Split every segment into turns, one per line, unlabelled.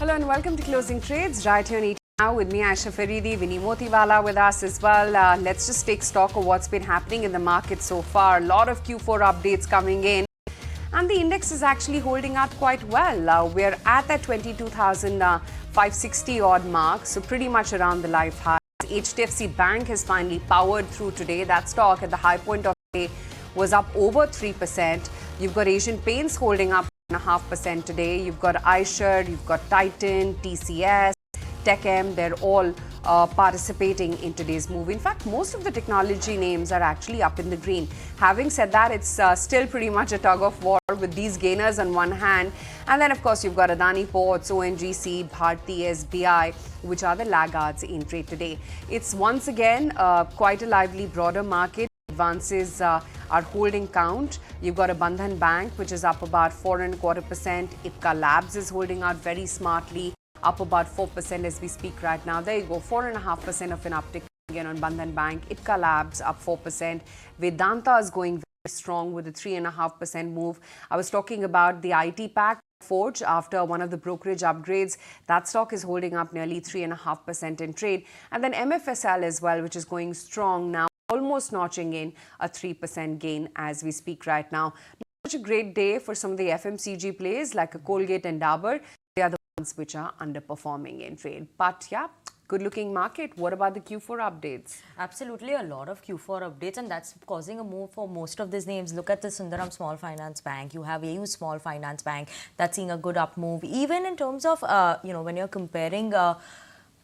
Hello and welcome to Closing Trades right here on ET Now with me, Aisha Faridi, Vinny Motiwala with us as well. Let's just take stock of what's been happening in the market so far. A lot of Q4 updates coming in. And the index is actually holding up quite well. We're at that 22,560 odd mark, so pretty much around the life high. HDFC Bank has finally powered through today. That stock at the high point of the day was up over 3%. You've got Asian Paints holding up 1.5% today. You've got iShares, you've got Titan, TCS, chem. They're all participating in today's move. In fact, most of the technology names are actually up in the green. Having said that, it's still pretty much a tug of war with these gainers on one hand. And then, of course, you've got Adani Ports, ONGC, Bharti, SBI, which are the laggards in trade today. It's once again quite a lively broader market. Advances are holding count. You've got a Bandhan Bank, which is up about 4.25%. Ipca Labs is holding out very smartly, up about 4% as we speak right now. There you go, 4.5% of an uptick again on Bandhan Bank. Ipca Labs up 4%. Vedanta is going very strong with a 3.5% move. I was talking about the IT pack, Forge, after one of the brokerage upgrades. That stock is holding up nearly 3.5% in trade. And then MFSL as well, which is going strong now, almost notching in a 3% gain as we speak right now. Such a great day for some of the FMCG plays like a Colgate and Dabur. They are the ones which are underperforming in trade. But yeah, good looking market. What about the Q4 updates?
Absolutely, a lot of Q4 updates, and that's causing a move for most of these names. Look at the Sundaram Small Finance Bank. You have AU Small Finance Bank that's seeing a good up move. Even in terms of, when you're comparing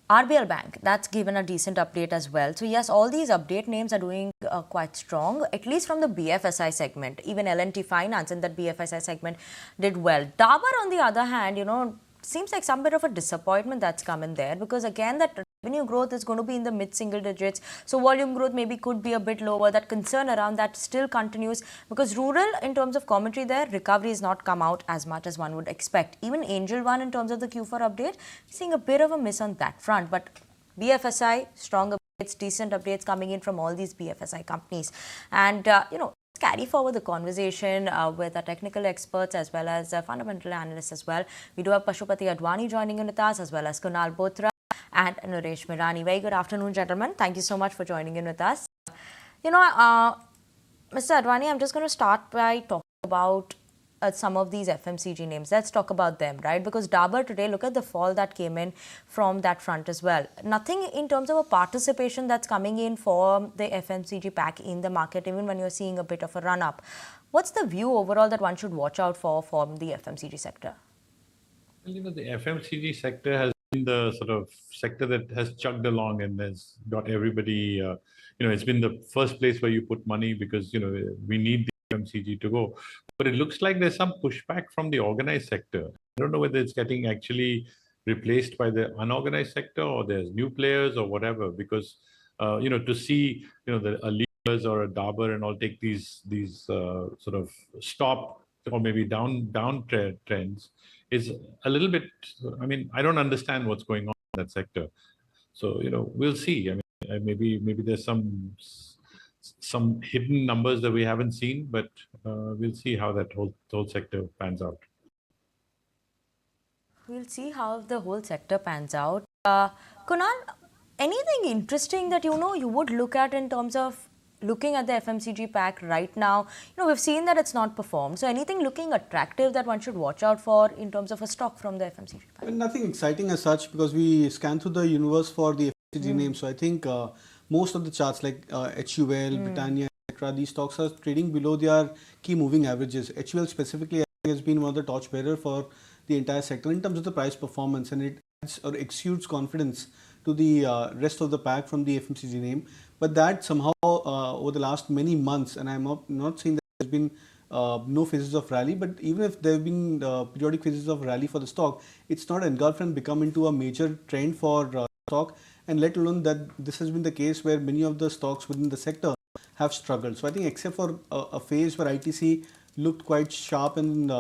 RBL Bank, that's given a decent update as well. So yes, all these update names are doing quite strong, at least from the BFSI segment. Even L&T Finance in that BFSI segment did well. Dabur, on the other hand, seems like some bit of a disappointment that's come in there, because again, that revenue growth is going to be in the mid-single digits. So volume growth maybe could be a bit lower. That concern around that still continues, because rural, in terms of commentary there, recovery has not come out as much as one would expect. Even Angel One, in terms of the Q4 update, seeing a bit of a miss on that front. But BFSI, strong updates, decent updates coming in from all these BFSI companies. And, carry forward the conversation with our technical experts as well as fundamental analysts as well. We do have Pashupati Advani joining in with us, as well as Kunal Bothra and Naresh Mirani. Very good afternoon, gentlemen. Thank you so much for joining in with us. Mr. Advani, I'm just going to start by talking about some of these FMCG names. Let's talk about them, right? Because Dabur today, look at the fall that came in from that front as well. Nothing in terms of a participation that's coming in for the FMCG pack in the market, even when you're seeing a bit of a run up. What's the view overall that one should watch out for from the FMCG sector?
Well, the FMCG sector has been the sort of sector that has chugged along and has got everybody, it's been the first place where you put money because, we need the FMCG to go. But it looks like there's some pushback from the organized sector. I don't know whether it's getting actually replaced by the unorganized sector, or there's new players or whatever, because, to see, a Leaders or a Dabur and all take these sort of stop or maybe down trends is a little bit, I don't understand what's going on in that sector. So, we'll see. Maybe there's some hidden numbers that we haven't seen, but we'll see how that whole sector pans out.
We'll see how the whole sector pans out. Kunal, anything interesting that you would look at in terms of looking at the FMCG pack right now? We've seen that it's not performed. So anything looking attractive that one should watch out for in terms of a stock from the FMCG pack?
Nothing exciting as such, because we scan through the universe for the FMCG names. So I think most of the charts like HUL, Britannia, etc., these stocks are trading below their key moving averages. HUL specifically has been one of the torchbearer for the entire sector in terms of the price performance, and it adds or exudes confidence to the rest of the pack from the FMCG name. But that somehow over the last many months, and I'm not saying that there's been no phases of rally, but even if there have been periodic phases of rally for the stock, it's not engulfed and become into a major trend for stock, and let alone that this has been the case where many of the stocks within the sector have struggled. So I think except for a phase where ITC looked quite sharp and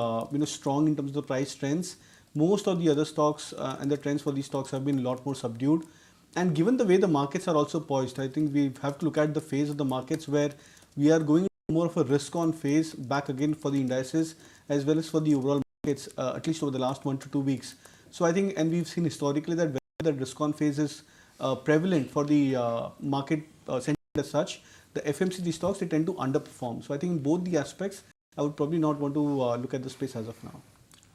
strong in terms of the price trends, most of the other stocks and the trends for these stocks have been a lot more subdued. And given the way the markets are also poised, I think we have to look at the phase of the markets where we are going more of a risk-on phase back again for the indices as well as for the overall markets, at least over the last 1 to 2 weeks. So I think, and we've seen historically that when the risk-on phase is prevalent for the market sentiment as such, the FMCG stocks, they tend to underperform. So I think in both the aspects, I would probably not want to look at the space as of now.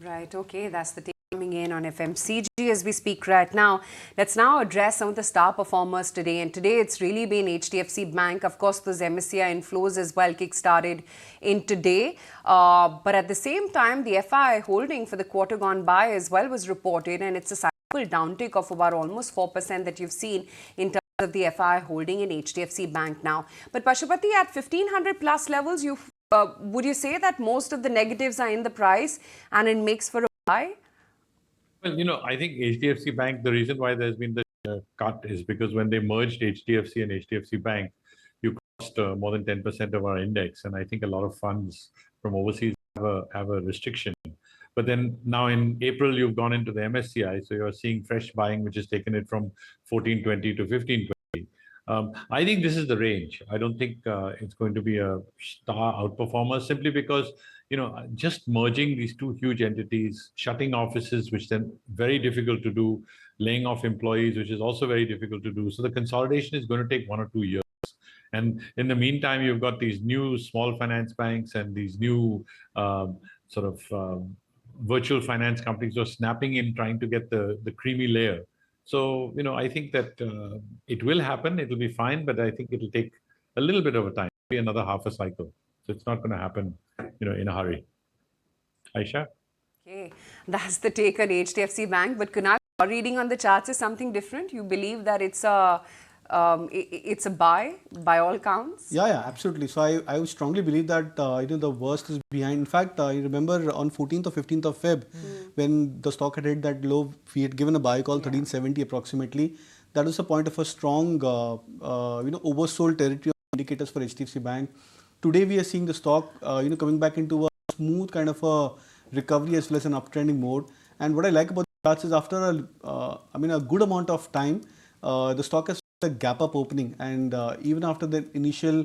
Right, okay, that's the take coming in on FMCG as we speak right now. Let's now address some of the star performers today. And today it's really been HDFC Bank. Of course, those MSCI inflows as well kick-started in today. But at the same time, the FI holding for the quarter gone by as well was reported, and it's a sizable downtick of about almost 4% that you've seen in terms of the FI holding in HDFC Bank now. But Pashupati, at 1500 plus levels, would you say that most of the negatives are in the price and it makes for a buy?
Well, I think HDFC Bank, the reason why there's been the cut is because when they merged HDFC and HDFC Bank, you crossed more than 10% of our index. And I think a lot of funds from overseas have a restriction. But then now in April, you've gone into the MSCI. So you're seeing fresh buying, which has taken it from 1420 to 1520. I think this is the range. I don't think it's going to be a star outperformer simply because, just merging these two huge entities, shutting offices, which then very difficult to do, laying off employees, which is also very difficult to do. So the consolidation is going to take 1 or 2 years. And in the meantime, you've got these new small finance banks and these new virtual finance companies who are snapping in, trying to get the creamy layer. So, I think that it will happen. It will be fine, but I think it will take a little bit of a time, maybe another half a cycle. So it's not going to happen, in a hurry. Aisha?
Okay, that's the take on HDFC Bank. But Kunal, your reading on the charts is something different. You believe that it's a buy by all counts?
Yeah, absolutely. So I would strongly believe that the worst is behind. In fact, I remember on 14th or 15th of Feb, when the stock had hit that low, we had given a buy call 1370 approximately. That was a point of a strong oversold territory indicators for HDFC Bank. Today we are seeing the stock coming back into a smooth kind of a recovery as well as an uptrending mode. And what I like about the charts is after a good amount of time, the stock has a gap up opening, and even after the initial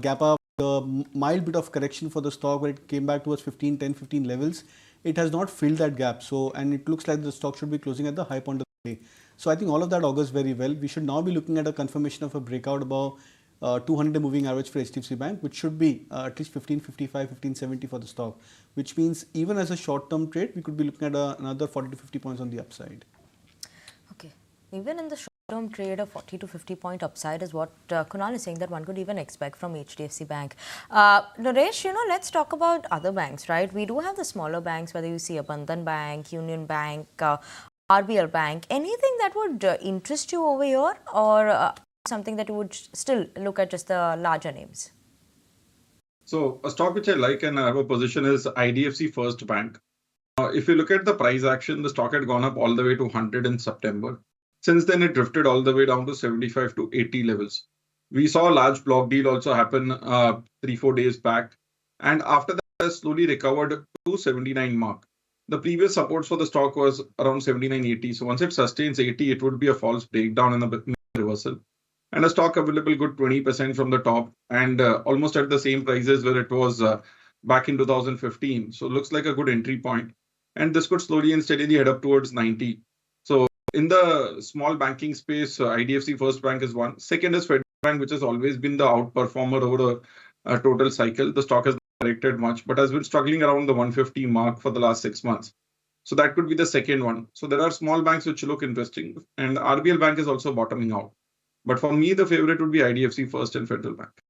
gap up, the mild bit of correction for the stock where it came back towards 10, 15 levels, it has not filled that gap. So, and it looks like the stock should be closing at the high point of the day. So I think all of that augurs very well. We should now be looking at a confirmation of a breakout above 200 moving average for HDFC Bank, which should be at least 1555, 1570 for the stock, which means even as a short-term trade, we could be looking at another 40 to 50 points on the upside.
Okay, even in the short-term trade, a 40 to 50 point upside is what Kunal is saying that one could even expect from HDFC Bank. Naresh, let's talk about other banks, right? We do have the smaller banks, whether you see a Bandhan Bank, Union Bank, RBL Bank. Anything that would interest you over here, or something that you would still look at just the larger names?
So a stock which I like and I have a position is IDFC First Bank. If you look at the price action, the stock had gone up all the way to 100 in September. Since then, it drifted all the way down to 75 to 80 levels. We saw a large block deal also happen 3-4 days back. And after that, it has slowly recovered to 79 mark. The previous supports for the stock was around 79.80. So once it sustains 80, it would be a false breakdown in the reversal. And a stock available good 20% from the top and almost at the same prices where it was back in 2015. So looks like a good entry point. And this could slowly and steadily head up towards 90. So in the small banking space, IDFC First Bank is one. Second is Federal Bank, which has always been the outperformer over a total cycle. The stock has not corrected much, but has been struggling around the 150 mark for the last 6 months. So that could be the second one. So there are small banks which look interesting, and RBL Bank is also bottoming out. But for me, the favorite would be IDFC First and Federal Bank.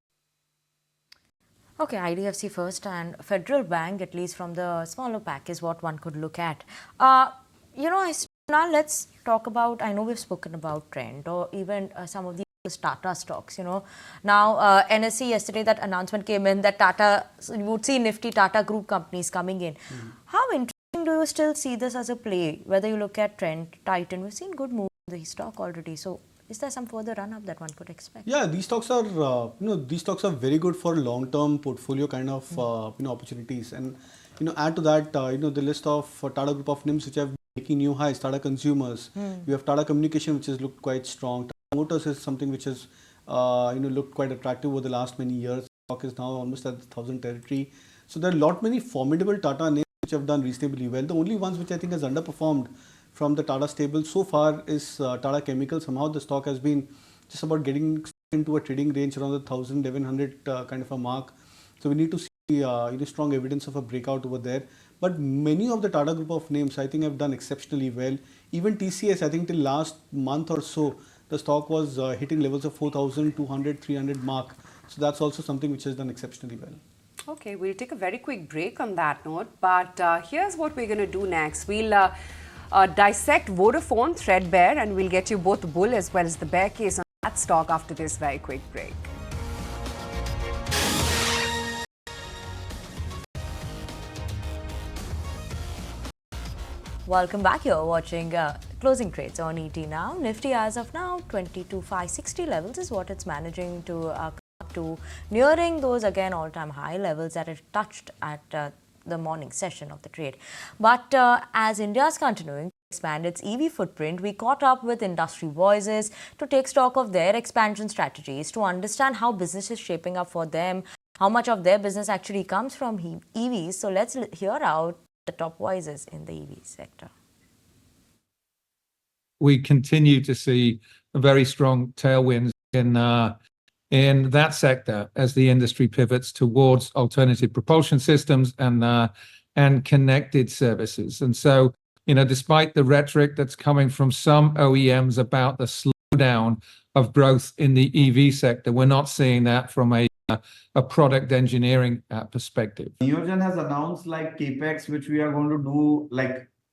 Okay, IDFC First and Federal Bank, at least from the smaller pack, is what one could look at. Now let's talk about, I know we've spoken about trend or even some of the Tata stocks, Now, NSE yesterday, that announcement came in that Tata, you would see Nifty Tata group companies coming in. How interesting do you still see this as a play? Whether you look at trend, Titan, we've seen good move in the stock already. So is there some further run up that one could expect?
Yeah, these stocks are very good for long-term portfolio kind of opportunities. And add to that the list of Tata group of names which have been making new highs. Tata Consumers, we have Tata Communication, which has looked quite strong. Tata Motors is something which has looked quite attractive over the last many years. Stock is now almost at the 1,000 territory. So there are many formidable Tata names which have done reasonably well. The only ones which I think has underperformed from the Tata stable so far is Tata Chemical. Somehow the stock has been just about getting into a trading range around the 1,100 kind of a mark. So we need to see strong evidence of a breakout over there. But many of the Tata group of names I think have done exceptionally well. Even TCS, I think till last month or so, the stock was hitting levels of 4,200, 300 mark. So that's also something which has done exceptionally well.
Okay, we'll take a very quick break on that note. But here's what we're going to do next. We'll dissect Vodafone threadbare, and we'll get you both the bull as well as the bear case on that stock after this very quick break.
Welcome back. You're watching closing trades on ET now. Nifty as of now 22,560 levels is what it's managing to come up to, nearing those again all-time high levels that it touched at the morning session of the trade. But as India is continuing to expand its EV footprint, we caught up with industry voices to take stock of their expansion strategies, to understand how business is shaping up for them, how much of their business actually comes from EVs. So let's hear out the top voices in the EV sector.
We continue to see very strong tailwinds in that sector as the industry pivots towards alternative propulsion systems and connected services. And so, despite the rhetoric that's coming from some OEMs about the slowdown of growth in the EV sector, we're not seeing that from a product engineering perspective.
Neogen has announced capex, which we are going to do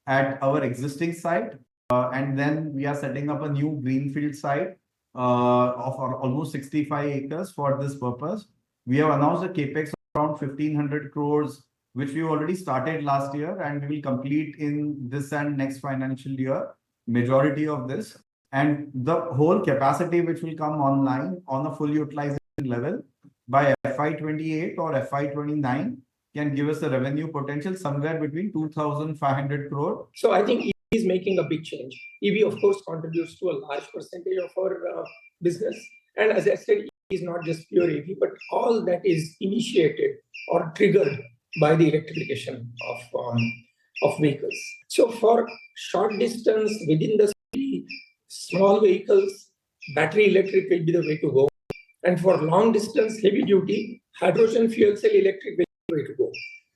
at our existing site, and then we are setting up a new greenfield site of almost 65 acres for this purpose. We have announced a capex of around 1,500 crores, which we already started last year, and we will complete in this and next financial year, majority of this. And the whole capacity which will come online on a full utilization level by FY28 or FY29 can give us a revenue potential somewhere between 2,500 crore.
So I think EV is making a big change. EV, of course, contributes to a large percentage of our business. And as I said, EV is not just pure EV, but all that is initiated or triggered by the electrification of vehicles. So for short distance within the city, small vehicles, battery electric will be the way to go. And for long distance, heavy duty, hydrogen fuel cell electric will be the way to go.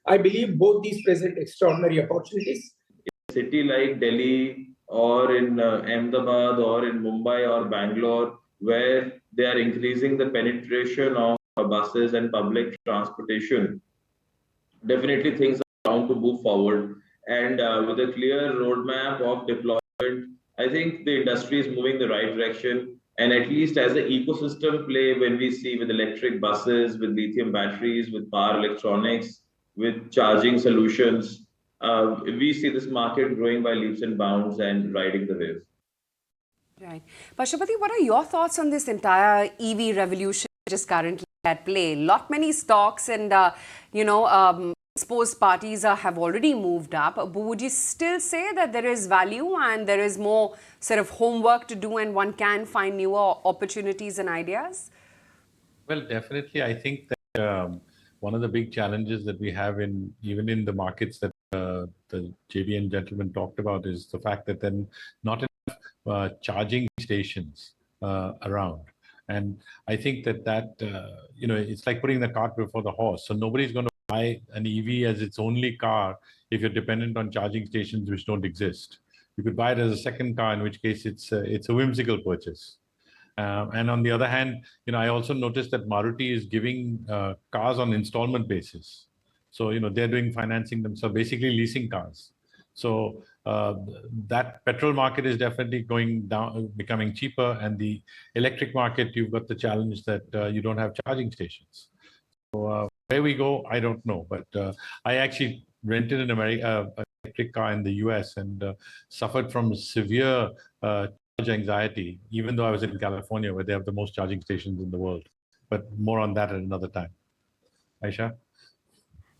I believe both these present extraordinary opportunities.
In a city like Delhi or in Ahmedabad or in Mumbai or Bangalore, where they are increasing the penetration of buses and public transportation, definitely things are bound to move forward. And with a clear roadmap of deployment, I think the industry is moving the right direction. And at least as an ecosystem play, when we see with electric buses, with lithium batteries, with power electronics, with charging solutions, we see this market growing by leaps and bounds and riding the wave.
Right. Pashupati, what are your thoughts on this entire EV revolution which is currently at play? Many stocks and, exposed parties have already moved up. But would you still say that there is value and there is more sort of homework to do and one can find newer opportunities and ideas?
Well, definitely. I think that one of the big challenges that we have even in the markets that the JBN gentleman talked about is the fact that then not enough charging stations around. And I think that it's like putting the cart before the horse. So nobody's going to buy an EV as its only car if you're dependent on charging stations which don't exist. You could buy it as a second car, in which case it's a whimsical purchase. And on the other hand, I also noticed that Maruti is giving cars on installment basis. So, they're doing financing themselves, basically leasing cars. So that petrol market is definitely going down, becoming cheaper. And the electric market, you've got the challenge that you don't have charging stations. So where we go, I don't know. But I actually rented an electric car in the US and suffered from severe charge anxiety, even though I was in California, where they have the most charging stations in the world. But more on that at another time. Aisha?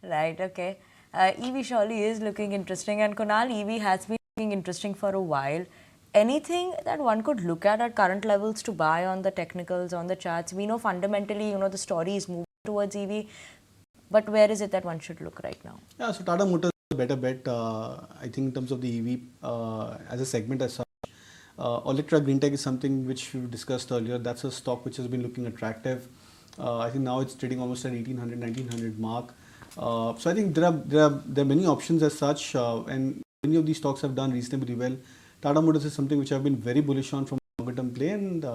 Right, okay. EV surely is looking interesting, and Kunal, EV has been looking interesting for a while. Anything that one could look at current levels to buy on the technicals, on the charts? We know fundamentally, the story is moving towards EV, but where is it that one should look right now?
Yeah, so Tata Motors is a better bet, I think, in terms of the EV as a segment as such. Olectra Green Tech is something which we discussed earlier. That's a stock which has been looking attractive. I think now it's trading almost at 1800, 1900 mark. So I think there are many options as such, and many of these stocks have done reasonably well. Tata Motors is something which I've been very bullish on from a longer term play, and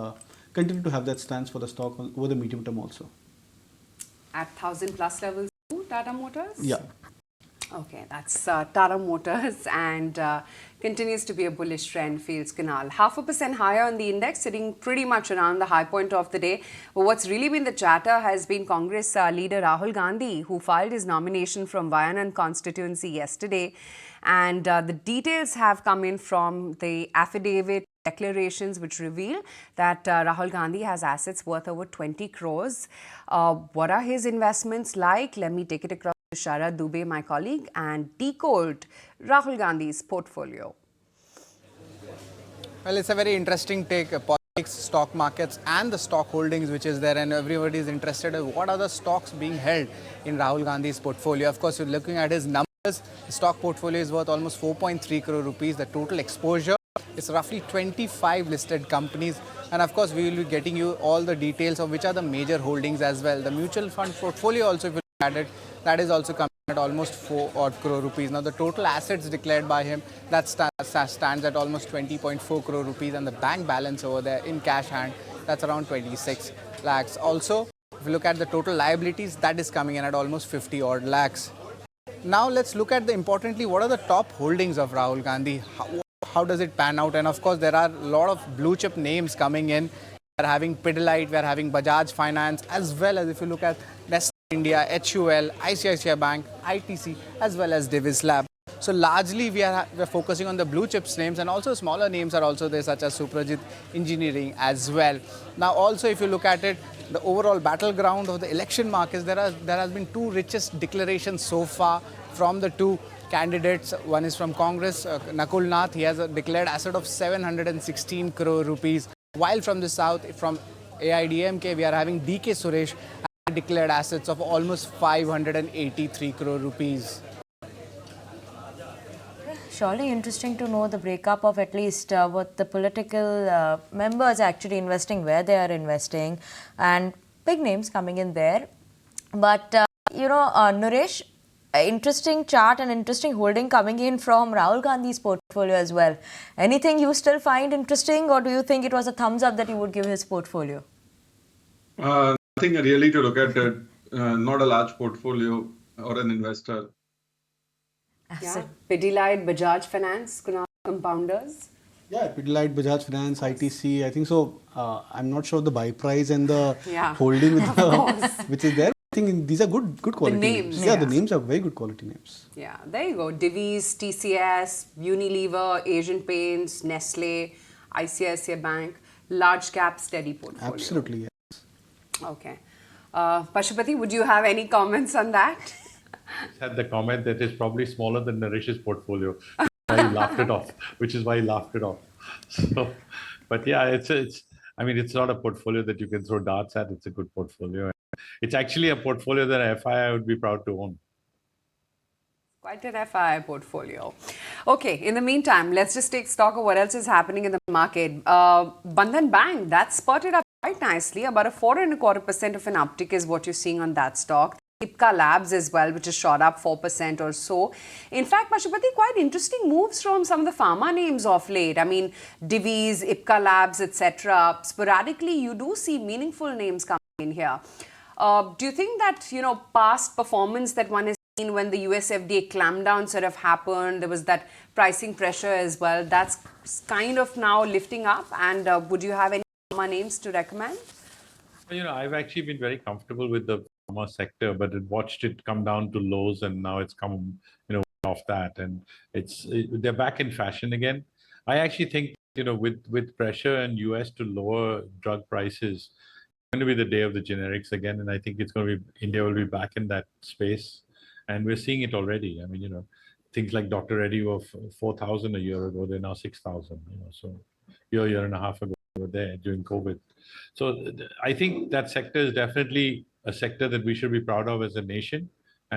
continue to have that stance for the stock over the medium term also.
At 1000 plus levels, Tata Motors?
Yeah.
Okay, that's Tata Motors, and continues to be a bullish trend, feels Kunal. 0.5% higher on the index, sitting pretty much around the high point of the day. But what's really been the chatter has been Congress leader Rahul Gandhi, who filed his nomination from Wayanad constituency yesterday. And the details have come in from the affidavit declarations which reveal that Rahul Gandhi has assets worth over 20 crores. What are his investments like? Let me take it across to Sharad Dubey, my colleague, and decode Rahul Gandhi's portfolio.
Well, it's a very interesting take. Politics, stock markets, and the stock holdings which is there, and everybody is interested in what are the stocks being held in Rahul Gandhi's portfolio. Of course, you're looking at his numbers. The stock portfolio is worth almost 4.3 crore rupees. The total exposure is roughly 25 listed companies. And of course, we will be getting you all the details of which are the major holdings as well. The mutual fund portfolio also, if you look at it, that is also coming at almost 4 odd crore rupees. Now, the total assets declared by him, that stands at almost 20.4 crore rupees. And the bank balance over there in cash hand, that's around 26 lakhs. Also, if you look at the total liabilities, that is coming in at almost 50 odd lakhs. Now, let's look at importantly, what are the top holdings of Rahul Gandhi? How does it pan out? And of course, there are a lot of blue chip names coming in. We are having Pidilite, we are having Bajaj Finance, as well as if you look at NSE India, HUL, ICICI Bank, ITC, as well as Divis Lab. So largely we are focusing on the blue chips names, and also smaller names are also there, such as Suprajit Engineering as well. Now also, if you look at it, the overall battleground of the election markets, there has been two richest declarations so far from the two candidates. One is from Congress, Nakul Nath. He has a declared asset of 716 crore rupees. While from the south, from AIDMK, we are having DK Suresh, declared assets of almost 583 crore rupees.
Surely interesting to know the breakup of at least what the political members actually investing, where they are investing, and big names coming in there. But, Naresh, interesting chart and interesting holding coming in from Rahul Gandhi's portfolio as well. Anything you still find interesting, or do you think it was a thumbs up that you would give his portfolio?
Nothing really to look at it. Not a large portfolio or an investor.
Yeah, Pidilite, Bajaj Finance, Kunal, compounders.
Yeah, Pidilite, Bajaj Finance, ITC. I think so. I'm not sure of the buy price and the holding with which is there. I think these are good quality names. Yeah, the names are very good quality names.
Yeah, there you go. Divis, TCS, Unilever, Asian Paints, Nestle, ICICI Bank, large cap, steady portfolio.
Absolutely, yes.
Okay. Pashupati, would you have any comments on that?
Had the comment that is probably smaller than Naresh's portfolio. Which is why he laughed it off. So, but yeah, it's it's not a portfolio that you can throw darts at. It's a good portfolio. It's actually a portfolio that FII would be proud to own.
Quite an FII portfolio. Okay, in the meantime, let's just take stock of what else is happening in the market. Bandhan Bank, that's spotted up quite nicely. About a 4.25% of an uptick is what you're seeing on that stock. Ipca Labs as well, which has shot up 4% or so. In fact, Pashupati, quite interesting moves from some of the pharma names of late. I mean, Divis, Ipca Labs, etc. Sporadically, you do see meaningful names coming in here. Do you think that, past performance that one has seen when the US FDA clampdown sort of happened, there was that pricing pressure as well, that's kind of now lifting up? And would you have any pharma names to recommend?
I've actually been very comfortable with the pharma sector, but watched it come down to lows, and now it's come, off that, and they're back in fashion again. I actually think, with pressure in US to lower drug prices, it's going to be the day of the generics again, and I think it's going to be India will be back in that space, and we're seeing it already. I mean, things like Dr. Reddy were 4,000 a year ago; they're now 6,000. So year and a half ago they were there during COVID. So I think that sector is definitely a sector that we should be proud of as a nation,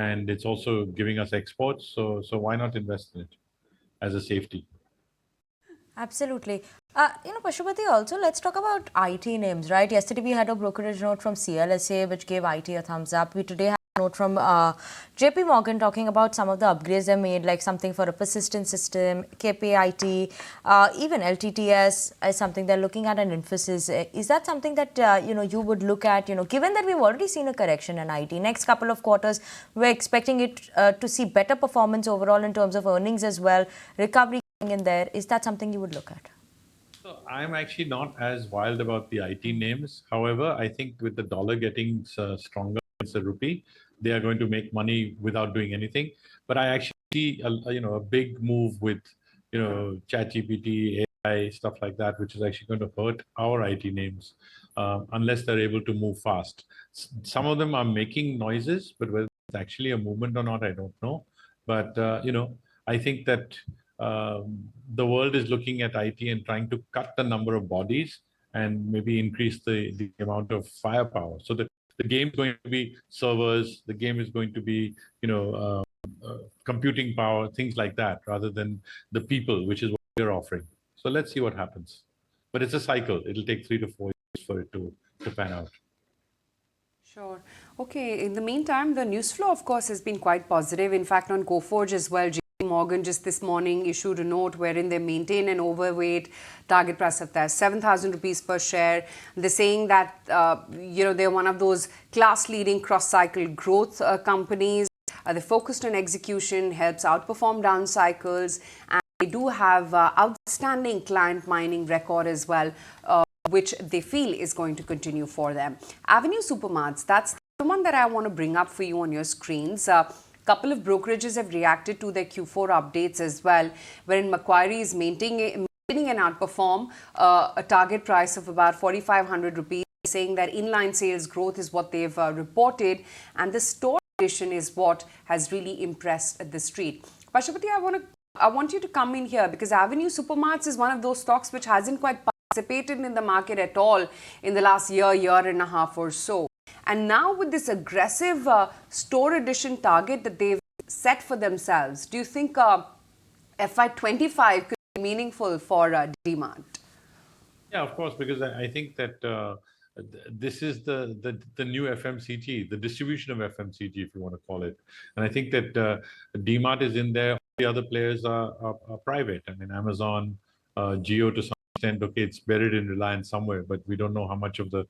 and it's also giving us exports. So why not invest in it as a safety?
Absolutely. Pashupati, also, let's talk about IT names, right? Yesterday, we had a brokerage note from CLSA, which gave IT a thumbs up. We today have a note from JP Morgan talking about some of the upgrades they made, like something for a persistent system, KPIT, even LTTS is something they're looking at, and Infosys. Is that something that, you would look at, given that we've already seen a correction in IT? Next couple of quarters, we're expecting it to see better performance overall in terms of earnings as well, recovery in there. Is that something you would look at?
So I'm actually not as wild about the IT names. However, I think with the dollar getting stronger against the rupee, they are going to make money without doing anything. But I actually see a big move with ChatGPT, AI, stuff like that, which is actually going to hurt our IT names unless they're able to move fast. Some of them are making noises, but whether it's actually a movement or not, I don't know. But I think that the world is looking at IT and trying to cut the number of bodies and maybe increase the amount of firepower. So the game is going to be servers, the game is going to be, computing power, things like that, rather than the people, which is what we're offering. So let's see what happens. But it's a cycle. It'll take 3 to 4 years for it to pan out.
Sure. Okay. In the meantime, the news flow, of course, has been quite positive. In fact, on Coforge as well, JP Morgan just this morning issued a note wherein they maintain an overweight target price of 7,000 rupees per share. They're saying that, they're one of those class-leading cross-cycle growth companies. They're focused on execution, helps outperform down cycles, and they do have outstanding client mining record as well, which they feel is going to continue for them. Avenue Supermarts, that's the one that I want to bring up for you on your screens. Couple of brokerages have reacted to their Q4 updates as well, wherein Macquarie is maintaining an outperform, a target price of about 4,500 rupees, saying that inline sales growth is what they've reported, and the store addition is what has really impressed the street. Pashupati, I want you to come in here because Avenue Supermarts is one of those stocks which hasn't quite participated in the market at all in the last year and a half or so. And now with this aggressive store addition target that they've set for themselves, do you think FY25 could be meaningful for demand?
Yeah, of course, because I think that this is the new FMCG, the distribution of FMCG, if you want to call it. And I think that DMart is in there. All the other players are private. I mean, Amazon, Jio to some extent, okay, it's buried in Reliance somewhere, but we don't know how much of the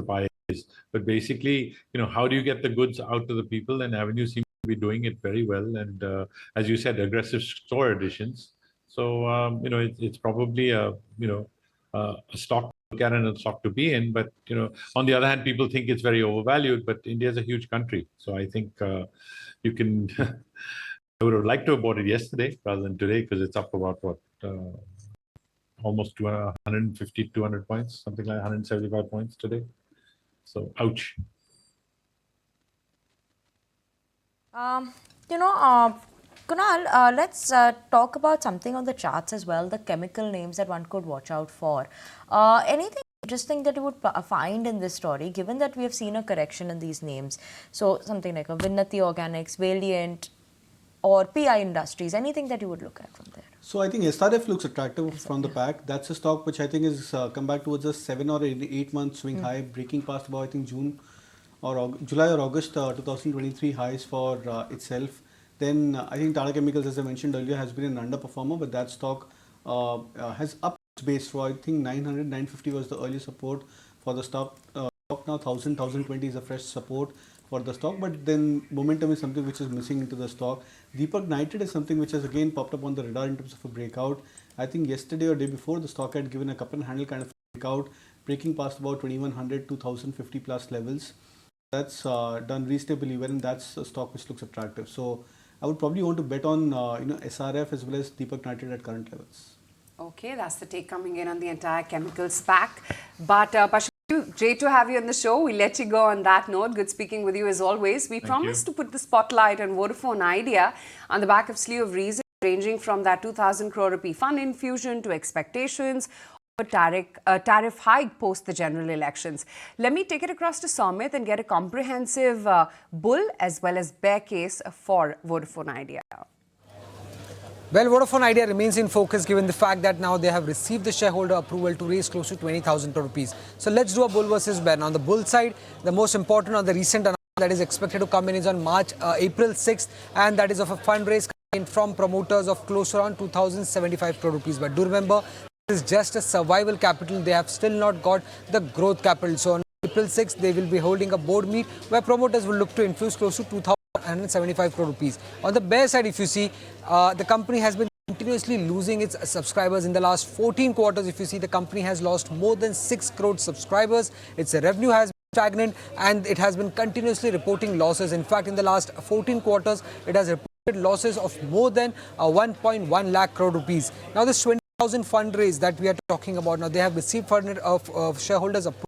pie is. But basically, how do you get the goods out to the people? And Avenue seems to be doing it very well. And as you said, aggressive store additions. So, it's probably a stock to look at and a stock to be in. But, on the other hand, people think it's very overvalued, but India is a huge country. So I think you can, I would have liked to have bought it yesterday rather than today because it's up about almost 150, 200 points, something like 175 points today. So, ouch.
Kunal, let's talk about something on the charts as well, the chemical names that one could watch out for. Anything interesting that you would find in this story, given that we have seen a correction in these names? So something like a Vinnati Organics, Valiant, or PI Industries, anything that you would look at from there?
So I think SRF looks attractive from the pack. That's a stock which I think is come back towards a 7 or 8 month swing high, breaking past about, I think, July or August 2023 highs for itself. Then I think Tata Chemicals, as I mentioned earlier, has been an underperformer, but that stock has upped its base. So I think 900, 950 was the early support for the stock. Now 1000, 1020 is a fresh support for the stock, but then momentum is something which is missing into the stock. Deepak Nitrate is something which has again popped up on the radar in terms of a breakout. I think yesterday or day before, the stock had given a cup and handle kind of breakout, breaking past about 2100, 2050 plus levels. That's done reasonably well, and that's a stock which looks attractive. So I would probably want to bet on SRF as well as Deepak Nitrate at current levels.
Okay, that's the take coming in on the entire chemicals pack. But Pashupati, great to have you on the show. We'll let you go on that note. Good speaking with you as always. We promised to put the spotlight on Vodafone Idea on the back of slew of reasons ranging from that 2,000 crore rupee fund infusion to expectations tariff hike post the general elections. Let me take it across to Somit and get a comprehensive bull as well as bear case for Vodafone Idea.
Well, Vodafone Idea remains in focus given the fact that now they have received the shareholder approval to raise close to 20,000 crore rupees. So let's do a bull versus bear. Now, on the bull side, the most important on the recent announcement that is expected to come in is on April 6th, and that is of a fundraise coming in from promoters of close to around 2,075 crore rupees. But do remember, this is just a survival capital. They have still not got the growth capital. So on April 6th, they will be holding a board meet where promoters will look to infuse close to 2,175 crore rupees. On the bear side, if you see, the company has been continuously losing its subscribers in the last 14 quarters. If you see, the company has lost more than 6 crore subscribers. Its revenue has been stagnant and it has been continuously reporting losses. In fact, in the last 14 quarters, it has reported losses of more than 1.1 lakh crore rupees. Now, this 20,000 fundraise that we are talking about, now they have received of shareholders approval,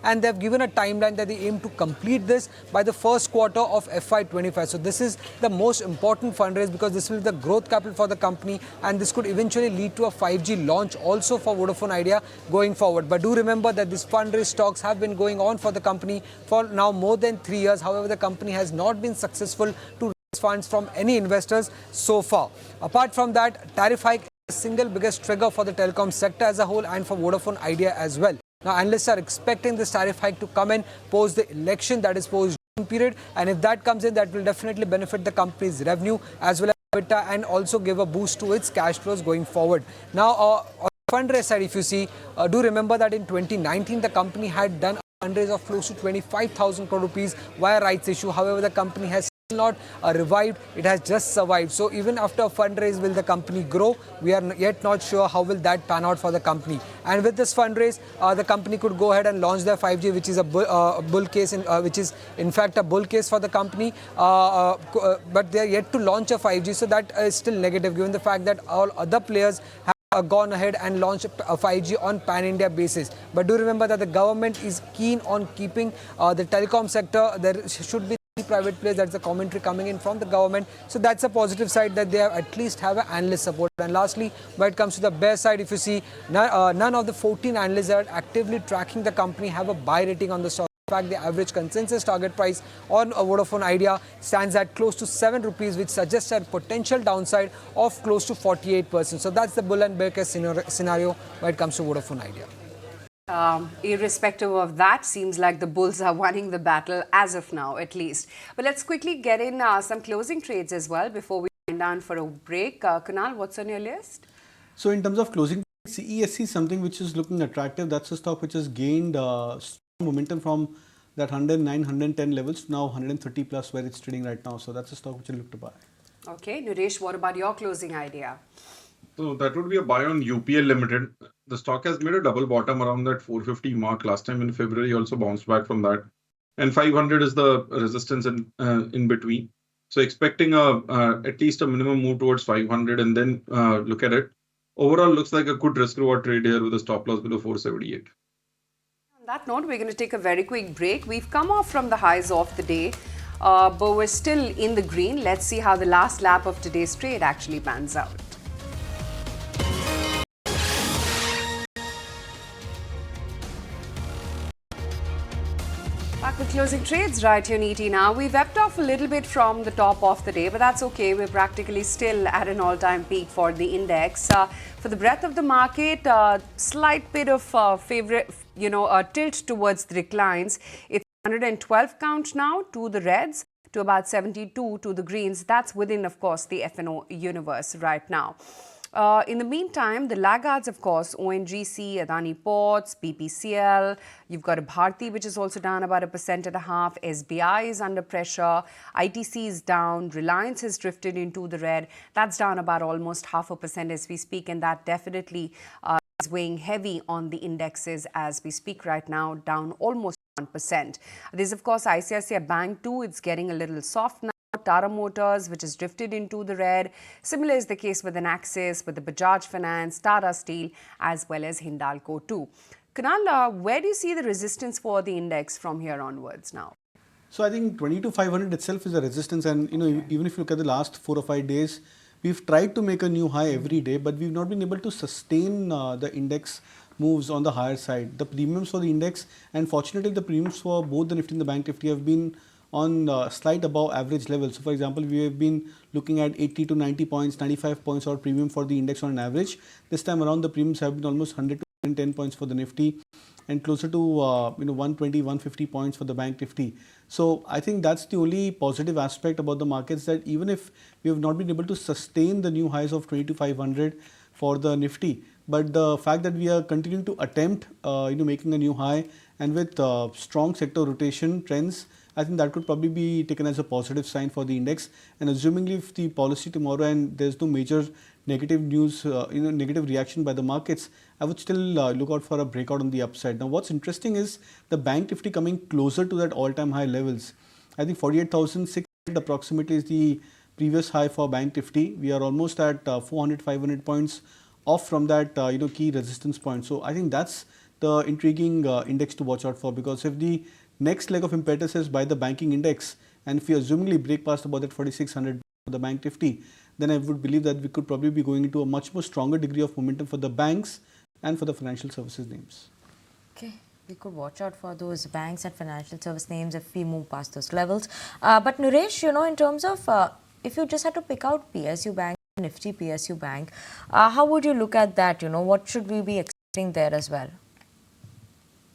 and they have given a timeline that they aim to complete this by the first quarter of FY25. So this is the most important fundraise because this will be the growth capital for the company, and this could eventually lead to a 5G launch also for Vodafone Idea going forward. But do remember that these fundraise talks have been going on for the company for now more than 3 years. However, the company has not been successful to raise funds from any investors so far. Apart from that, tariff hike is the single biggest trigger for the telecom sector as a whole and for Vodafone Idea as well. Now, analysts are expecting this tariff hike to come in post the election, that is post June period, and if that comes in, that will definitely benefit the company's revenue as well as EBITDA and also give a boost to its cash flows going forward. Now, on the fundraise side, if you see, do remember that in 2019 the company had done a fundraise of close to 25,000 crore rupees via rights issue. However, the company has not revived, it has just survived. So even after a fundraise, will the company grow? We are yet not sure how will that pan out for the company. And with this fundraise, the company could go ahead and launch their 5G, which is a bull case, which is in fact a bull case for the company. But they are yet to launch a 5G, so that is still negative given the fact that all other players have gone ahead and launched a 5G on pan-India basis. But do remember that the government is keen on keeping the telecom sector. There should be private players. That's the commentary coming in from the government. So that's a positive side that they have at least have an analyst support. And lastly, when it comes to the bear side, if you see, none of the 14 analysts that are actively tracking the company have a buy rating on the stock. In fact, the average consensus target price on Vodafone Idea stands at close to 7 rupees, which suggests a potential downside of close to 48%. So that's the bull and bear case scenario when it comes to Vodafone Idea.
Irrespective of that, seems like the bulls are winning the battle as of now, at least. But let's quickly get in some closing trades as well before we wind down for a break. Kunal, what's on your list?
So in terms of closing, CESC is something which is looking attractive. That's a stock which has gained strong momentum from that 109, 110 levels, now 130 plus where it's trading right now. So that's a stock which I look to buy.
Okay, Naresh, what about your closing idea?
So that would be a buy on UPL Limited. The stock has made a double bottom around that 450 mark. Last time in February, also bounced back from that. And 500 is the resistance in between. So expecting at least a minimum move towards 500 and then look at it. Overall, looks like a good risk reward trade here with a stop loss below 478.
On that note, we're going to take a very quick break. We've come off from the highs of the day, but we're still in the green. Let's see how the last lap of today's trade actually pans out. Back with closing trades right here in ET now. We've ebbed off a little bit from the top of the day, but that's okay. We're practically still at an all-time peak for the index. For the breadth of the market, slight bit of tilt towards the declines. It's 112 count now to the reds, to about 72 to the greens. That's within, of course, the F&O universe right now. In the meantime, the laggards, of course, ONGC, Adani Ports, BPCL, you've got a Bharti, which is also down about 1.5%. SBI is under pressure. ITC is down. Reliance has drifted into the red. That's down about almost 0.5% as we speak, and that definitely is weighing heavy on the indexes as we speak right now, down almost 1%. There's, of course, ICICI Bank too. It's getting a little soft now. Tata Motors, which has drifted into the red. Similar is the case with an Axis, with the Bajaj Finance, Tata Steel, as well as Hindalco too. Kunal, where do you see the resistance for the index from here onwards now?
So I think 22,500 itself is a resistance, and even if you look at the last 4 or 5 days, we've tried to make a new high every day, but we've not been able to sustain the index moves on the higher side. The premiums for the index, and fortunately the premiums for both the Nifty and the Bank Nifty have been on slight above average levels. So for example, we have been looking at 80 to 90 points, 95 points or premium for the index on an average. This time around the premiums have been almost 100 to 110 points for the Nifty and closer to 120, 150 points for the Bank Nifty. So I think that's the only positive aspect about the markets, that even if we have not been able to sustain the new highs of 22,500 for the Nifty, but the fact that we are continuing to attempt making a new high, and with strong sector rotation trends, I think that could probably be taken as a positive sign for the index. And assumingly if the policy tomorrow and there's no major negative news, negative reaction by the markets, I would still look out for a breakout on the upside. Now what's interesting is the Bank Nifty coming closer to that all-time high levels. I think 48,600 approximately is the previous high for Bank Nifty. We are almost at 400, 500 points off from that key resistance point. So I think that's the intriguing index to watch out for, because if the next leg of impetus is by the banking index, and if we assumingly break past about that 4,600 for the Bank Nifty, then I would believe that we could probably be going into a much more stronger degree of momentum for the banks and for the financial services names.
Okay, we could watch out for those banks and financial service names if we move past those levels. But Naresh, in terms of if you just had to pick out PSU Bank, Nifty PSU Bank, how would you look at that? What should we be expecting there as well?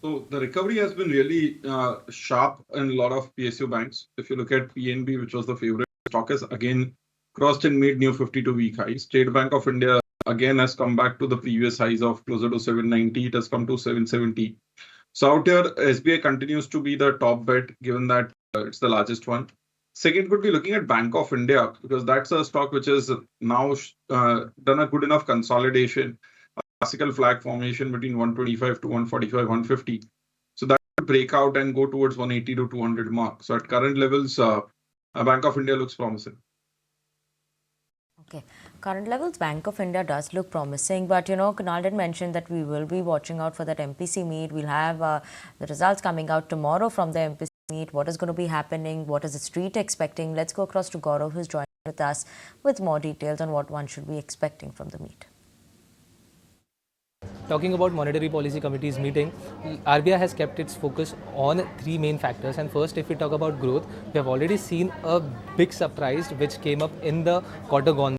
So the recovery has been really sharp in a lot of PSU banks. If you look at PNB, which was the favorite stock, has again crossed and made new 52-week highs. State Bank of India again has come back to the previous highs of closer to 790. It has come to 770. So out here, SBI continues to be the top bet, given that it's the largest one. Second could be looking at Bank of India, because that's a stock which has now done a good enough consolidation, classical flag formation between 125 to 145, 150. So that will break out and go towards 180 to 200 mark. So at current levels, Bank of India looks promising.
Okay, current levels, Bank of India does look promising, but Kunal did mention that we will be watching out for that MPC meet. We'll have the results coming out tomorrow from the MPC meet. What is going to be happening? What is the street expecting? Let's go across to Gaurav, who's joining with us with more details on what one should be expecting from the meet.
Talking about Monetary Policy Committee's meeting, RBI has kept its focus on three main factors. And first, if we talk about growth, we have already seen a big surprise which came up in the quarter gone.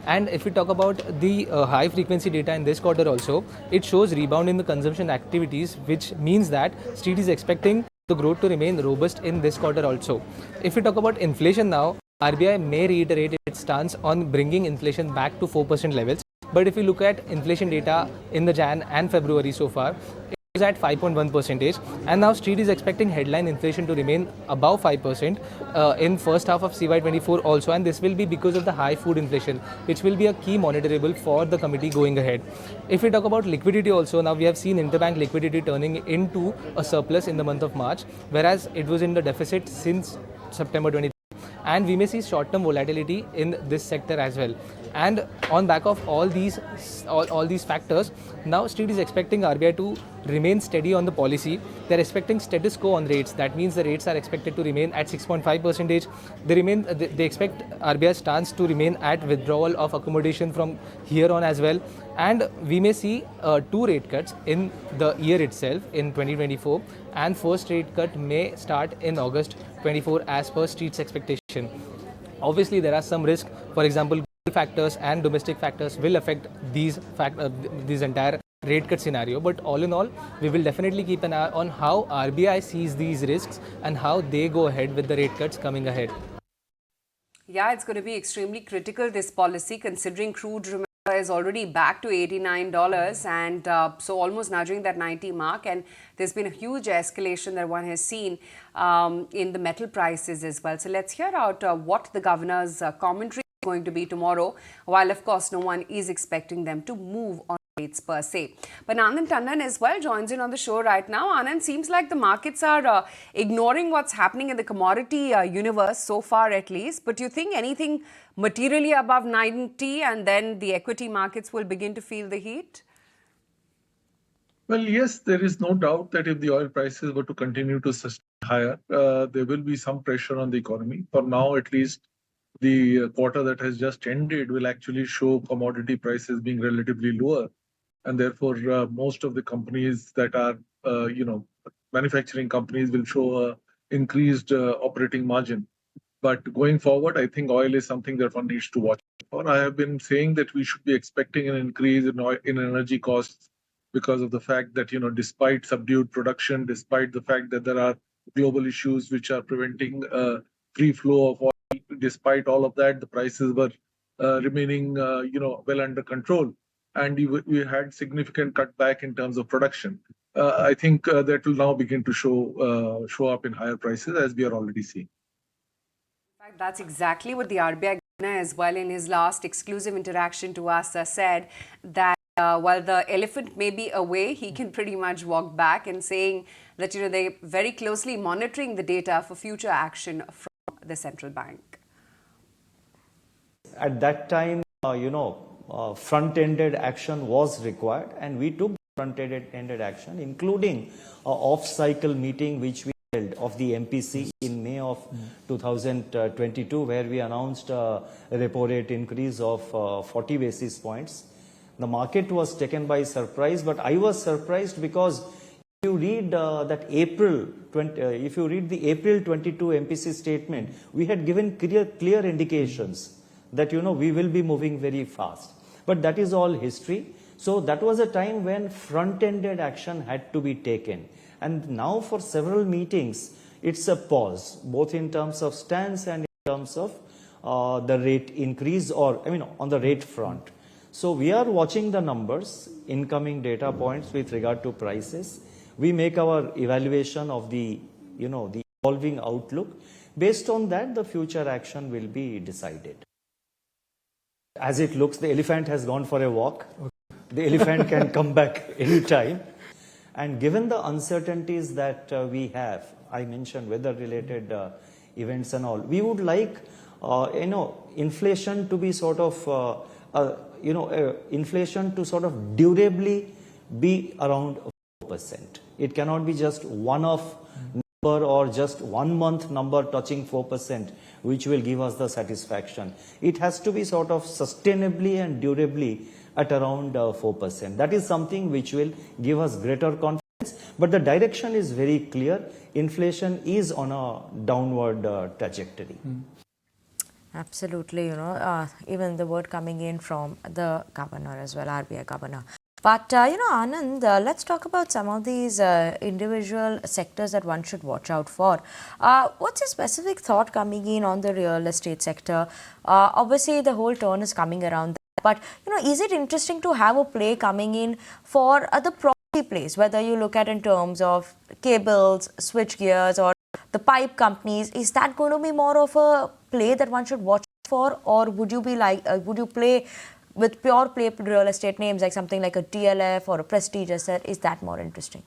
And if we talk about the high frequency data in this quarter also, it shows rebound in the consumption activities, which means that street is expecting the growth to remain robust in this quarter also. If we talk about inflation now, RBI may reiterate its stance on bringing inflation back to 4% levels. But if you look at inflation data in the Jan and February so far, it is at 5.1%, and now street is expecting headline inflation to remain above 5% in first half of CY24 also, and this will be because of the high food inflation, which will be a key monitorable for the committee going ahead. If we talk about liquidity also, now we have seen interbank liquidity turning into a surplus in the month of March, whereas it was in the deficit since September 23. And we may see short-term volatility in this sector as well. And on back of all these factors, now street is expecting RBI to remain steady on the policy. They're expecting status quo on rates. That means the rates are expected to remain at 6.5%. They expect RBI's stance to remain at withdrawal of accommodation from here on as well. And we may see 2 rate cuts in the year itself in 2024. And first rate cut may start in August 24 as per street's expectation. Obviously, there are some risks. For example, global factors and domestic factors will affect these entire rate cut scenario. But all in all, we will definitely keep an eye on how RBI sees these risks and how they go ahead with the rate cuts coming ahead.
Yeah, it's going to be extremely critical, this policy, considering crude, remember, is already back to $89 and so almost nudging that 90 mark, and there's been a huge escalation that one has seen in the metal prices as well. So let's hear out what the governor's commentary is going to be tomorrow, while of course no one is expecting them to move on rates per se. But Anand Tandon as well joins in on the show right now. Anand, seems like the markets are ignoring what's happening in the commodity universe so far at least. But do you think anything materially above 90 and then the equity markets will begin to feel the heat?
Well, yes, there is no doubt that if the oil prices were to continue to sustain higher, there will be some pressure on the economy. For now, at least, the quarter that has just ended will actually show commodity prices being relatively lower. and therefore most of the companies that are manufacturing companies will show a increased operating margin. But going forward, I think oil is something that one needs to watch for. I have been saying that we should be expecting an increase in energy costs because of the fact that, despite subdued production, despite the fact that there are global issues which are preventing free flow of oil, despite all of that, the prices were remaining, well under control. And we had significant cutback in terms of production. I think that will now begin to show up in higher prices, as we are already seeing.
In fact, that's exactly what the RBI governor as well in his last exclusive interaction to us said, that while the elephant may be away, he can pretty much walk back, and saying that they're very closely monitoring the data for future action from the central bank.
At that time, front-ended action was required, and we took front-ended action, including an off-cycle meeting which we held of the MPC in May of 2022, where we announced a repo rate increase of 40 basis points. The market was taken by surprise, but I was surprised because if you read the April 22 MPC statement, we had given clear indications that we will be moving very fast. But that is all history. So that was a time when front-ended action had to be taken. And now for several meetings, it's a pause, both in terms of stance and in terms of the rate increase, on the rate front. So we are watching the numbers, incoming data points with regard to prices. We make our evaluation of the evolving outlook. Based on that, the future action will be decided. As it looks, the elephant has gone for a walk. The elephant can come back anytime. And given the uncertainties that we have, I mentioned weather-related events and all, we would like, inflation to be sort of, inflation to sort of durably be around 4%. It cannot be just one-off number or just 1 month number touching 4%, which will give us the satisfaction. It has to be sort of sustainably and durably at around 4%. That is something which will give us greater confidence. But the direction is very clear. Inflation is on a downward trajectory.
Absolutely, even the word coming in from the governor as well, RBI governor. But, Anand, let's talk about some of these individual sectors that one should watch out for. What's your specific thought coming in on the real estate sector? Obviously, the whole turn is coming around. But, is it interesting to have a play coming in for the property plays, whether you look at in terms of cables, switch gears, or the pipe companies? Is that going to be more of a play that one should watch for, or would you be like, would you play with pure play real estate names like something like a TLF or a Prestige asset? Is that more interesting?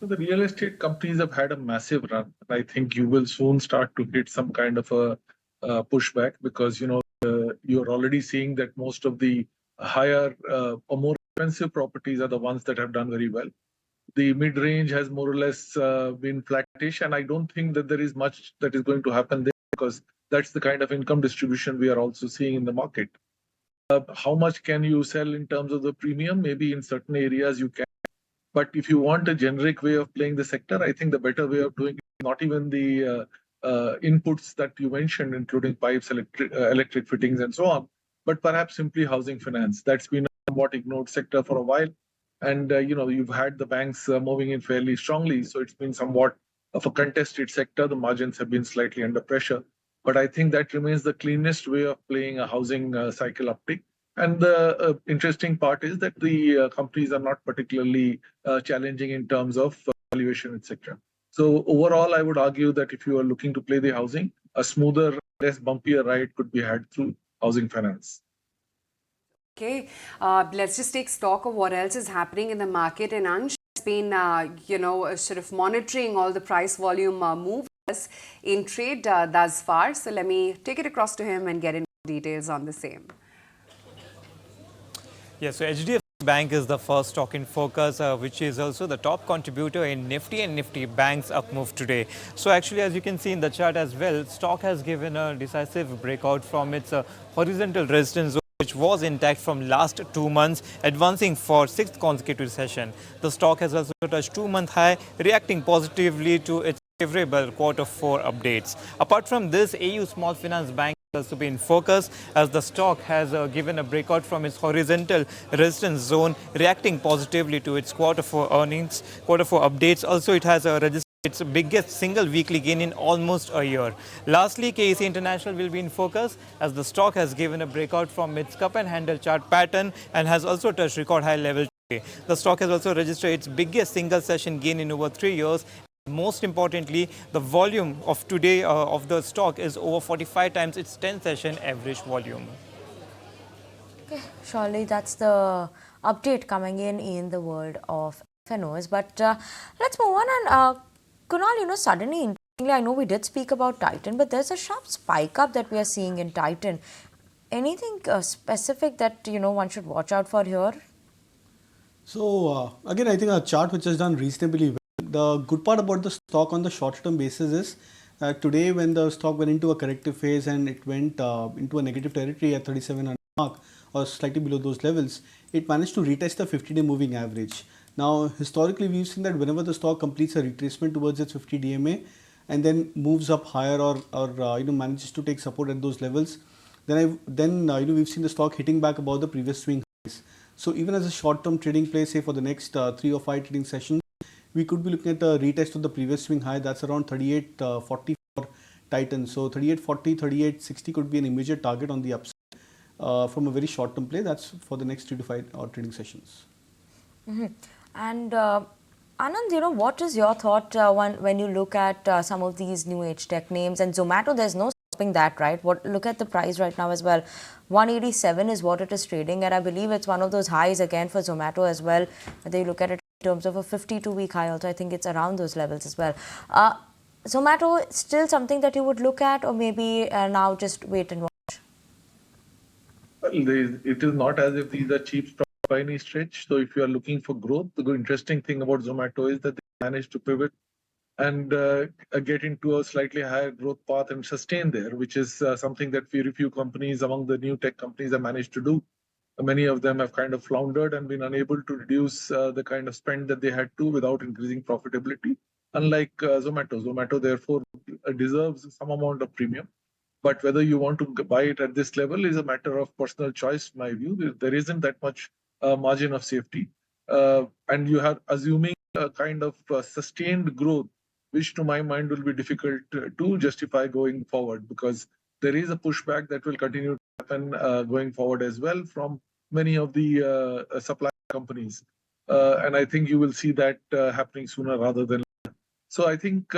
So the real estate companies have had a massive run. I think you will soon start to hit some kind of a pushback, because you're already seeing that most of the higher or more expensive properties are the ones that have done very well. The mid-range has more or less been flattish, and I don't think that there is much that is going to happen there, because that's the kind of income distribution we are also seeing in the market. How much can you sell in terms of the premium? Maybe in certain areas you can. But if you want a generic way of playing the sector, I think the better way of doing it is not even the inputs that you mentioned, including pipes, electric fittings, and so on, but perhaps simply housing finance. That's been a somewhat ignored sector for a while. And, you've had the banks moving in fairly strongly. So it's been somewhat of a contested sector. The margins have been slightly under pressure. But I think that remains the cleanest way of playing a housing cycle uptick. And the interesting part is that the companies are not particularly challenging in terms of valuation, etc. So overall, I would argue that if you are looking to play the housing, a smoother, less bumpier ride could be had through housing finance.
Okay, let's just take stock of what else is happening in the market. And Ansh has been, sort of monitoring all the price volume moves in trade thus far. So let me take it across to him and get into details on the same.
Yes, so HDFC Bank is the first stock in focus, which is also the top contributor in Nifty and Nifty Bank's up move today. So actually, as you can see in the chart as well, stock has given a decisive breakout from its horizontal resistance which was intact from last 2 months, advancing for 6th consecutive session. The stock has also touched 2-month high, reacting positively to its favorable Q4 updates. Apart from this, AU Small Finance Bank has also been in focus as the stock has given a breakout from its horizontal resistance zone, reacting positively to its Q4 earnings, Q4 updates. Also, it has registered its biggest single weekly gain in almost a year. Lastly, KEC International will be in focus as the stock has given a breakout from its cup and handle chart pattern and has also touched record high level today. The stock has also registered its biggest single session gain in over 3 years. Most importantly, the volume of today of the stock is over 45 times its 10 session average volume.
Okay, surely that's the update coming in the world of FNOs. But let's move on and Kunal, suddenly, interestingly, I know we did speak about Titan, but there's a sharp spike up that we are seeing in Titan. Anything specific that, one should watch out for here?
So again, I think a chart which has done reasonably well. The good part about the stock on the short-term basis is today when the stock went into a corrective phase and it went into a negative territory at 3700 mark or slightly below those levels, it managed to retest the 50-day moving average. Now, historically, we've seen that whenever the stock completes a retracement towards its 50 DMA and then moves up higher or manages to take support at those levels, then we've seen the stock hitting back above the previous swing highs. So even as a short-term trading play, say for the next 3 or 5 trading sessions, we could be looking at a retest of the previous swing high. That's around 38.40 for Titan. So 38.40, 38.60 could be an immediate target on the upside from a very short-term play. That's for the next 3 to 5 trading sessions.
And Anand, what is your thought when you look at some of these new age tech names? And Zomato, there's no stopping that, right? Look at the price right now as well. 187 is what it is trading, and I believe it's one of those highs again for Zomato as well. Whether you look at it in terms of a 52-week high, also I think it's around those levels as well. Zomato still something that you would look at, or maybe now just wait and watch?
Well, it is not as if these are cheap stocks by any stretch. So if you are looking for growth, the interesting thing about Zomato is that they managed to pivot and get into a slightly higher growth path and sustain there, which is something that very few companies among the new tech companies have managed to do. Many of them have kind of floundered and been unable to reduce the kind of spend that they had to without increasing profitability. Unlike Zomato therefore deserves some amount of premium. But whether you want to buy it at this level is a matter of personal choice, in my view. There isn't that much margin of safety. And you are assuming a kind of sustained growth, which to my mind will be difficult to justify going forward, because there is a pushback that will continue to happen going forward as well from many of the supply companies. And I think you will see that happening sooner rather than later. So I think,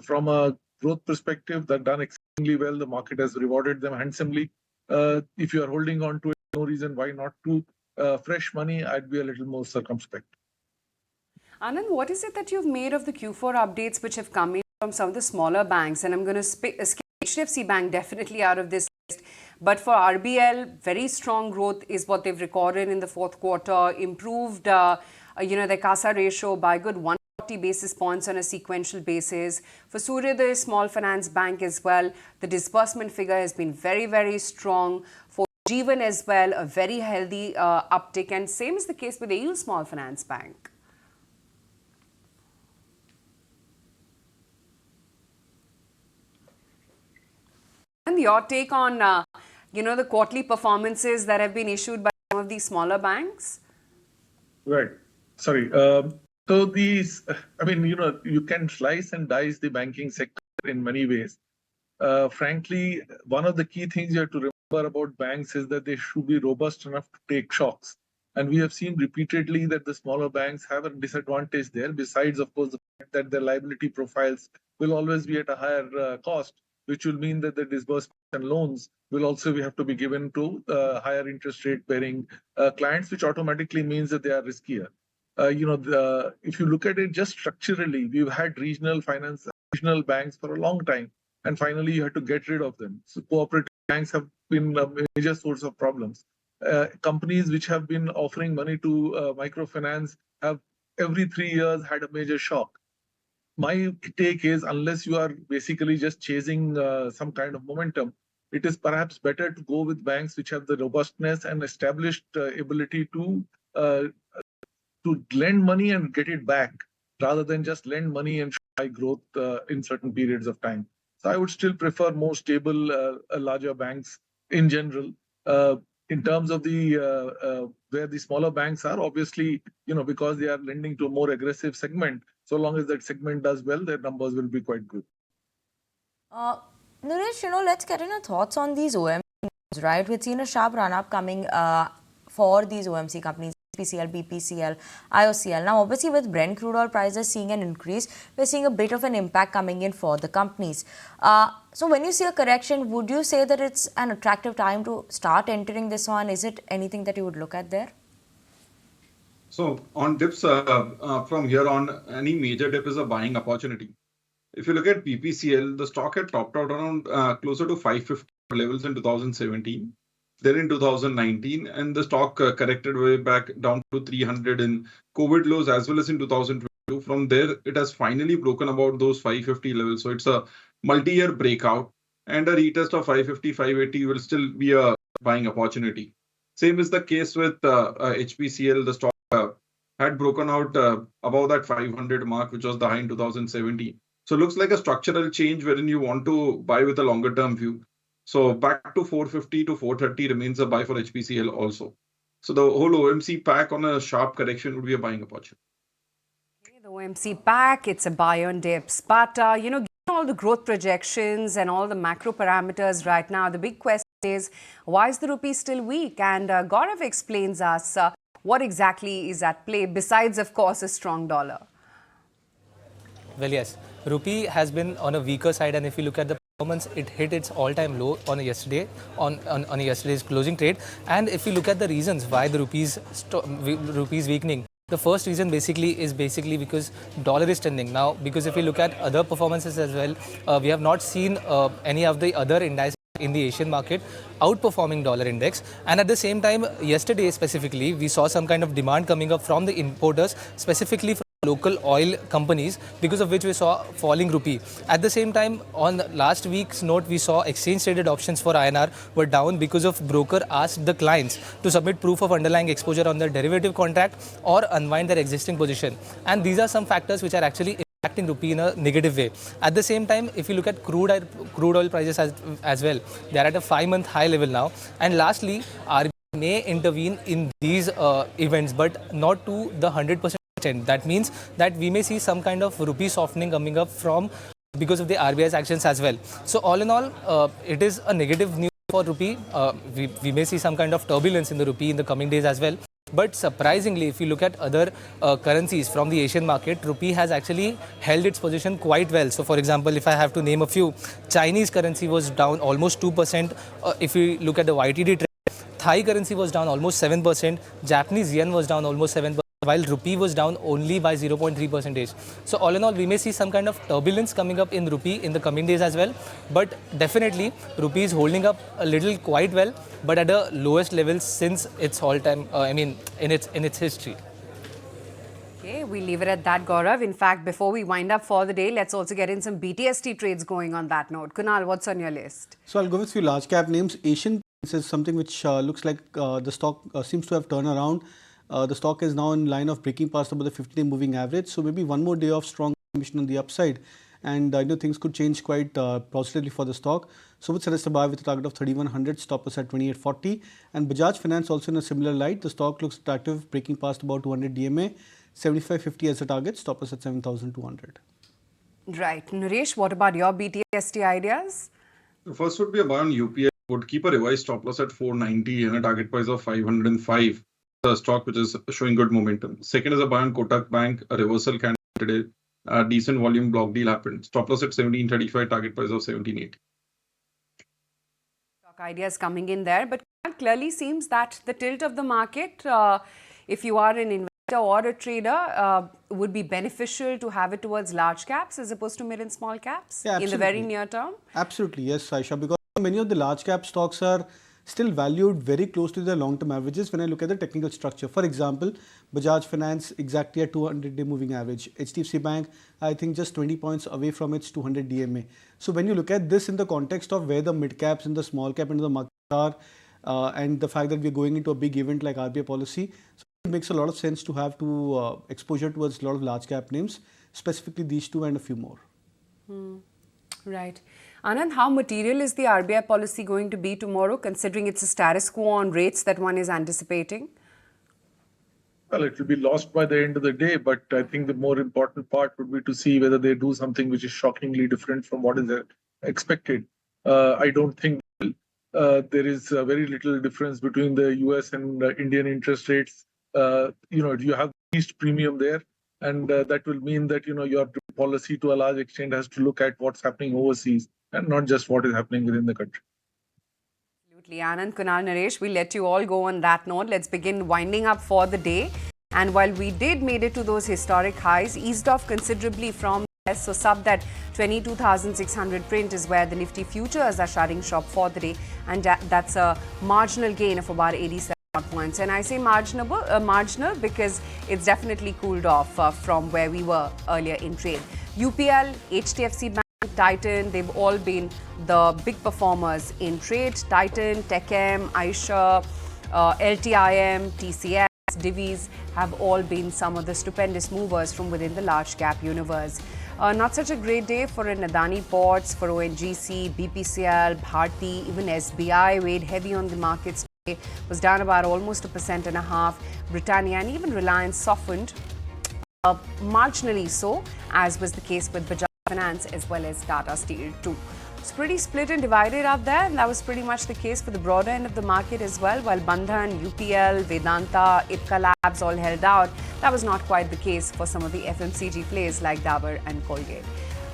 from a growth perspective, they've done extremely well. The market has rewarded them handsomely. If you are holding on to it, no reason why not to. Fresh money, I'd be a little more circumspect.
Anand, what is it that you've made of the Q4 updates which have come in from some of the smaller banks? And I'm going to skip HDFC Bank definitely out of this list. But for RBL, very strong growth is what they've recorded in the fourth quarter, improved their CASA ratio by a good 140 basis points on a sequential basis. For Suryoday Small Finance Bank as well, the disbursement figure has been very, very strong. For Jeevan as well, a very healthy uptick. And same is the case with AU Small Finance Bank. And your take on, the quarterly performances that have been issued by some of these smaller banks?
Right. Sorry. So these, you can slice and dice the banking sector in many ways. Frankly, one of the key things you have to remember about banks is that they should be robust enough to take shocks. And we have seen repeatedly that the smaller banks have a disadvantage there, besides, of course, the fact that their liability profiles will always be at a higher cost, which will mean that the disbursement and loans will also have to be given to higher interest rate bearing clients, which automatically means that they are riskier. If you look at it just structurally, we've had regional banks for a long time, and finally you had to get rid of them. So cooperative banks have been a major source of problems. Companies which have been offering money to microfinance have every 3 years had a major shock. My take is, unless you are basically just chasing some kind of momentum, it is perhaps better to go with banks which have the robustness and established ability to lend money and get it back, rather than just lend money and show high growth in certain periods of time. So I would still prefer more stable, larger banks in general. In terms of the where the smaller banks are, obviously, because they are lending to a more aggressive segment, so long as that segment does well, their numbers will be quite good.
Naresh, let's get your thoughts on these OMCs, right? We've seen a sharp run-up coming for these OMC companies, HPCL, BPCL, IOCL. Now, obviously, with Brent crude oil prices seeing an increase, we're seeing a bit of an impact coming in for the companies. So when you see a correction, would you say that it's an attractive time to start entering this one? Is it anything that you would look at there?
So on dips, from here on, any major dip is a buying opportunity. If you look at BPCL, the stock had topped out around closer to 550 levels in 2017. Then in 2019, and the stock corrected way back down to 300 in COVID lows as well as in 2022. From there, it has finally broken about those 550 levels. So it's a multi-year breakout, and a retest of 550, 580 will still be a buying opportunity. Same is the case with HPCL. The stock had broken out above that 500 mark, which was the high in 2017. So it looks like a structural change wherein you want to buy with a longer term view. So back to 450 to 430 remains a buy for HPCL also. So the whole OMC pack on a sharp correction would be a buying opportunity.
Okay, the OMC pack, it's a buy on dips. But, given all the growth projections and all the macro parameters right now, the big question is, why is the rupee still weak? And Gaurav explains us what exactly is at play, besides, of course, a strong dollar.
Well, yes, rupee has been on a weaker side, and if you look at the performance, it hit its all-time low on yesterday's closing trade. And if you look at the reasons why the rupee's weakening, the first reason is because dollar is trending now. Because if you look at other performances as well, we have not seen any of the other indices in the Asian market outperforming dollar index. And at the same time, yesterday specifically, we saw some kind of demand coming up from the importers, specifically from local oil companies, because of which we saw falling rupee. At the same time, on last week's note, we saw exchange traded options for INR were down because of broker asked the clients to submit proof of underlying exposure on their derivative contract or unwind their existing position. And these are some factors which are actually impacting rupee in a negative way. At the same time, if you look at crude oil prices as well, they are at a 5-month high level now. And lastly, RBI may intervene in these events, but not to the 100%. That means that we may see some kind of rupee softening coming up because of the RBI's actions as well. So all in all, it is a negative news for rupee. We may see some kind of turbulence in the rupee in the coming days as well. But surprisingly, if you look at other currencies from the Asian market, rupee has actually held its position quite well. So for example, if I have to name a few, Chinese currency was down almost 2%. If you look at the YTD trend, Thai currency was down almost 7%. Japanese yen was down almost 7%. While rupee was down only by 0.3%. So all in all, we may see some kind of turbulence coming up in rupee in the coming days as well. But definitely, rupee is holding up a little quite well, but at the lowest level since its all-time, in its history.
Okay, we leave it at that, Gaurav. In fact, before we wind up for the day, let's also get in some BTST trades going on that note. Kunal, what's on your list?
So I'll go with a few large cap names. Asian is something which looks like the stock seems to have turned around. The stock is now in line of breaking past above the 50-day moving average. So maybe one more day of strong emission on the upside, and things could change quite positively for the stock. So would suggest a buy with a target of 3100, stop loss at 2840. And Bajaj Finance also in a similar light. The stock looks attractive, breaking past about 200 DMA, 7550 as a target, stop loss at 7200.
Right. Naresh, what about your BTST ideas?
The first would be a buy on UPI. Would keep a revised stop loss at 490 and a target price of 505. The stock which is showing good momentum. Second is a buy on Kotak Bank, a reversal candle today. Decent volume block deal happened. Stop loss at 1735, target price of 1780.
Stock ideas coming in there, but it clearly seems that the tilt of the market, if you are an investor or a trader, would be beneficial to have it towards large caps as opposed to mid and small caps in the very near term.
Absolutely, yes, Aisha, because many of the large cap stocks are still valued very close to their long-term averages when I look at the technical structure. For example, Bajaj Finance exactly at 200-day moving average. HDFC Bank, I think just 20 points away from its 200 DMA. So when you look at this in the context of where the mid caps and the small cap and the market are, and the fact that we're going into a big event like RBI policy, so it makes a lot of sense to have exposure towards a lot of large cap names, specifically these two and a few more.
Right. Anand, how material is the RBI policy going to be tomorrow, considering it's a status quo on rates that one is anticipating?
Well, it will be lost by the end of the day, but I think the more important part would be to see whether they do something which is shockingly different from what is expected. I don't think there is very little difference between the US and Indian interest rates. You have least premium there, and that will mean that your policy to a large extent has to look at what's happening overseas and not just what is happening within the country.
Absolutely. Anand, Kunal, Naresh, we'll let you all go on that note. Let's begin winding up for the day. And while we did made it to those historic highs, eased off considerably from there. So sub that 22,600 print is where the Nifty futures are shutting shop for the day. And that's a marginal gain of about 87 points. And I say marginal because it's definitely cooled off from where we were earlier in trade. UPL, HDFC Bank, Titan, they've all been the big performers in trade. Titan, Chem, Aisha, LTIM, TCS, Divis have all been some of the stupendous movers from within the large cap universe. Not such a great day for Adani Ports, for ONGC, BPCL, Bharti, even SBI weighed heavy on the markets today, was down about almost 1.5%. Britannia and even Reliance softened marginally so, as was the case with Bajaj Finance as well as Tata Steel too. It's pretty split and divided out there, and that was pretty much the case for the broader end of the market as well. While Bandhan, UPL, Vedanta, Ipca Labs all held out, that was not quite the case for some of the FMCG plays like Dabur and Colgate.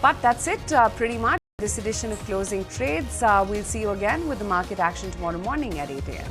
But that's it pretty much. This edition of Closing Trades. We'll see you again with the market action tomorrow morning at 8 a.m.